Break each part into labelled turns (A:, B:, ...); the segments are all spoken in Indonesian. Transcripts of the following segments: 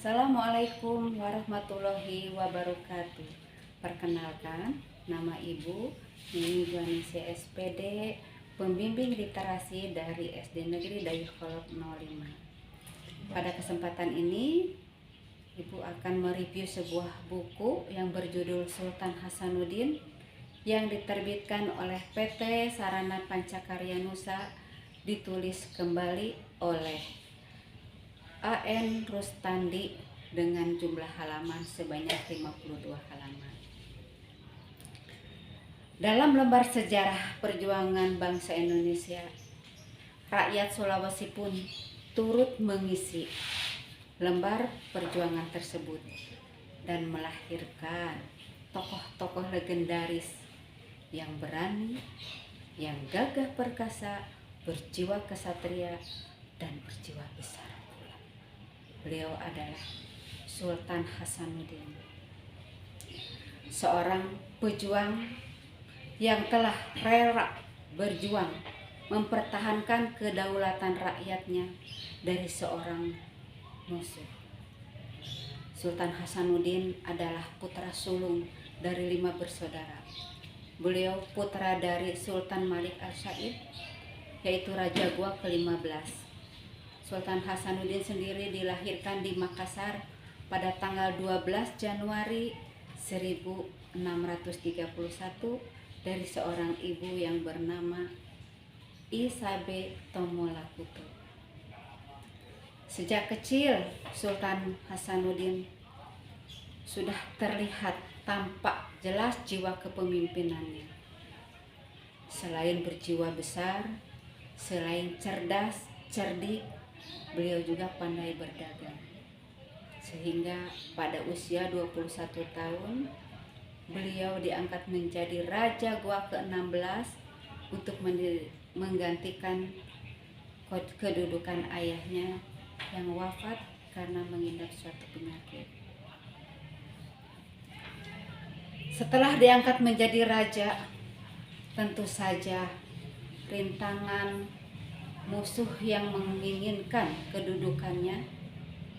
A: Assalamualaikum warahmatullahi wabarakatuh. Perkenalkan, nama Ibu Nini Juanisi SPD, pembimbing literasi dari SD Negeri Dayuhkolot 05. Pada kesempatan ini, Ibu akan mereview sebuah buku yang berjudul Sultan Hasanuddin yang diterbitkan oleh PT Sarana Pancakarya Nusa, ditulis kembali oleh A.N. Rustandi dengan jumlah halaman sebanyak 52 halaman. Dalam lembar sejarah perjuangan bangsa Indonesia, rakyat Sulawesi pun turut mengisi lembar perjuangan tersebut dan melahirkan tokoh-tokoh legendaris yang berani, yang gagah perkasa, berjiwa kesatria, dan berjiwa besar. Beliau adalah Sultan Hasanuddin, seorang pejuang yang telah rela berjuang mempertahankan kedaulatan rakyatnya dari seorang musuh. Sultan Hasanuddin adalah putra sulung dari 5 bersaudara. Beliau putra dari Sultan Malik Al-Said, yaitu Raja Goa ke-15. Sultan Hasanuddin sendiri dilahirkan di Makassar pada tanggal 12 Januari 1631 dari seorang ibu yang bernama Isabe Tomolakuto. Sejak kecil, Sultan Hasanuddin sudah terlihat tampak jelas jiwa kepemimpinannya. Selain berjiwa besar, selain cerdas, cerdik, beliau juga pandai berdagang. Sehingga pada usia 21 tahun, beliau diangkat menjadi Raja Goa ke-16 untuk menggantikan kedudukan ayahnya yang wafat karena mengidap suatu penyakit. Setelah diangkat menjadi raja, tentu saja rintangan musuh yang menginginkan kedudukannya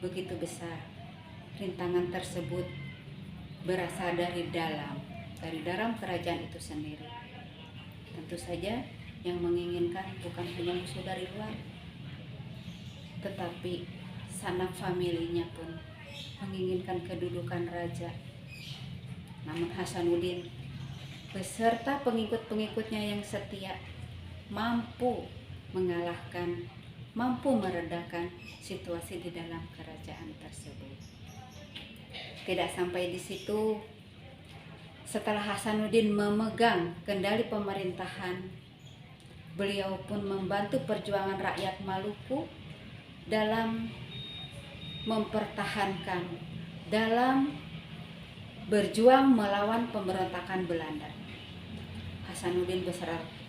A: begitu besar. Rintangan tersebut berasal dari dalam kerajaan itu sendiri. Tentu saja yang menginginkan bukan hanya musuh dari luar, tetapi sanak familinya pun menginginkan kedudukan raja. Namun Hasanuddin beserta pengikut-pengikutnya yang setia mampu mengalahkan, mampu meredakan situasi di dalam kerajaan tersebut. Tidak sampai di situ, setelah Hasanuddin memegang kendali pemerintahan, beliau pun membantu perjuangan rakyat Maluku dalam mempertahankan, dalam berjuang melawan pemberontakan Belanda. Hasanuddin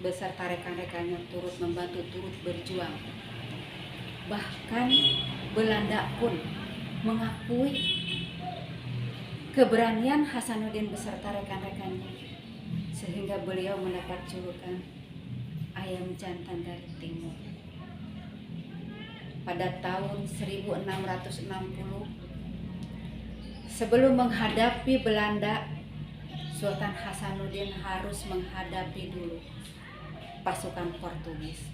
A: beserta rekan-rekannya turut membantu, turut berjuang. Bahkan Belanda pun mengakui keberanian Hasanuddin beserta rekan-rekannya, sehingga beliau mendapat julukan ayam jantan dari timur. Pada tahun 1660, sebelum menghadapi Belanda, Sultan Hasanuddin harus menghadapi dulu pasukan Portugis.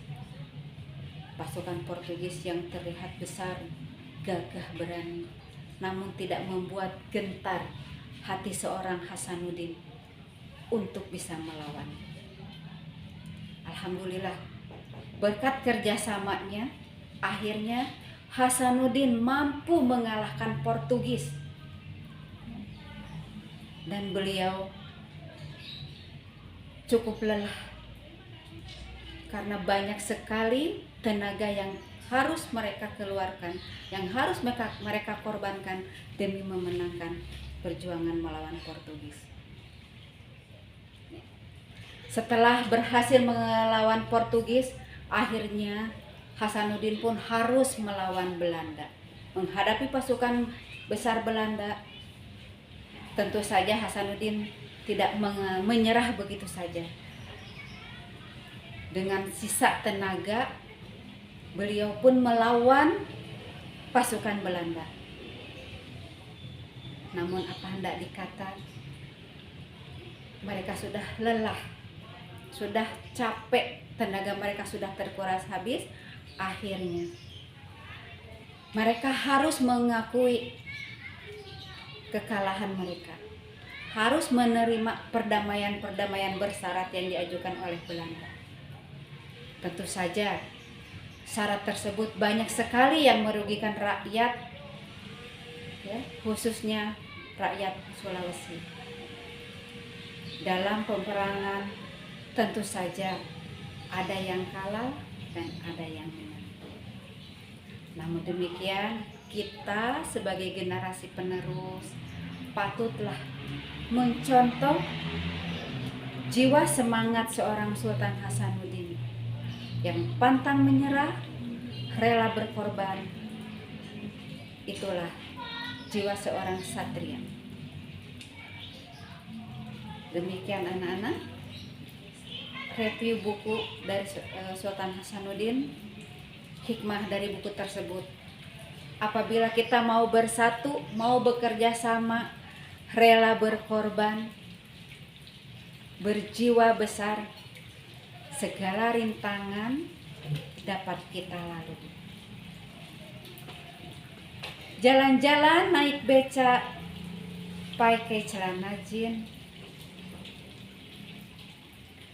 A: Pasukan Portugis yang terlihat besar, gagah berani, namun tidak membuat gentar hati seorang Hasanuddin untuk bisa melawan. Alhamdulillah, berkat kerjasamanya, akhirnya Hasanuddin mampu mengalahkan Portugis. Dan beliau cukup lelah karena banyak sekali tenaga yang harus mereka keluarkan, yang harus mereka korbankan demi memenangkan perjuangan melawan Portugis. Setelah berhasil melawan Portugis, akhirnya Hasanuddin pun harus melawan Belanda. Menghadapi pasukan besar Belanda, tentu saja Hasanuddin tidak menyerah begitu saja. Dengan sisa tenaga, beliau pun melawan pasukan Belanda. Namun apa hendak dikata, mereka sudah lelah, sudah capek, tenaga mereka sudah terkuras habis. Akhirnya mereka harus mengakui kekalahan mereka, harus menerima perdamaian bersyarat yang diajukan oleh Belanda. Tentu saja syarat tersebut banyak sekali yang merugikan rakyat, ya, khususnya rakyat Sulawesi. Dalam peperangan tentu saja ada yang kalah dan ada yang menang. Namun demikian, kita sebagai generasi penerus patutlah mencontoh jiwa semangat seorang Sultan Hasanuddin yang pantang menyerah, rela berkorban. Itulah jiwa seorang satria. Demikian anak-anak, review buku dari Sultan Hasanuddin. Hikmah dari buku tersebut, apabila kita mau bersatu, mau bekerja sama, rela berkorban, berjiwa besar, segala rintangan dapat kita lalui. Jalan-jalan naik beca, pakai celana jin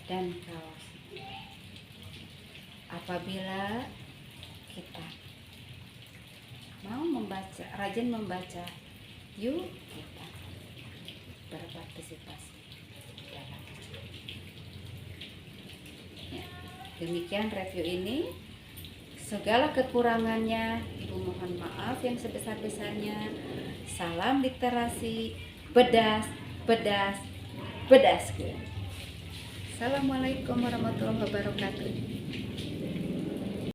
A: dan kaos. Apabila kita mau membaca, rajin membaca, yuk kita berpartisipasi dalam. Ya, demikian review ini. Segala kekurangannya Ibu mohon maaf yang sebesar-besarnya. Salam literasi, pedas, pedas, pedas. Assalamualaikum warahmatullahi wabarakatuh.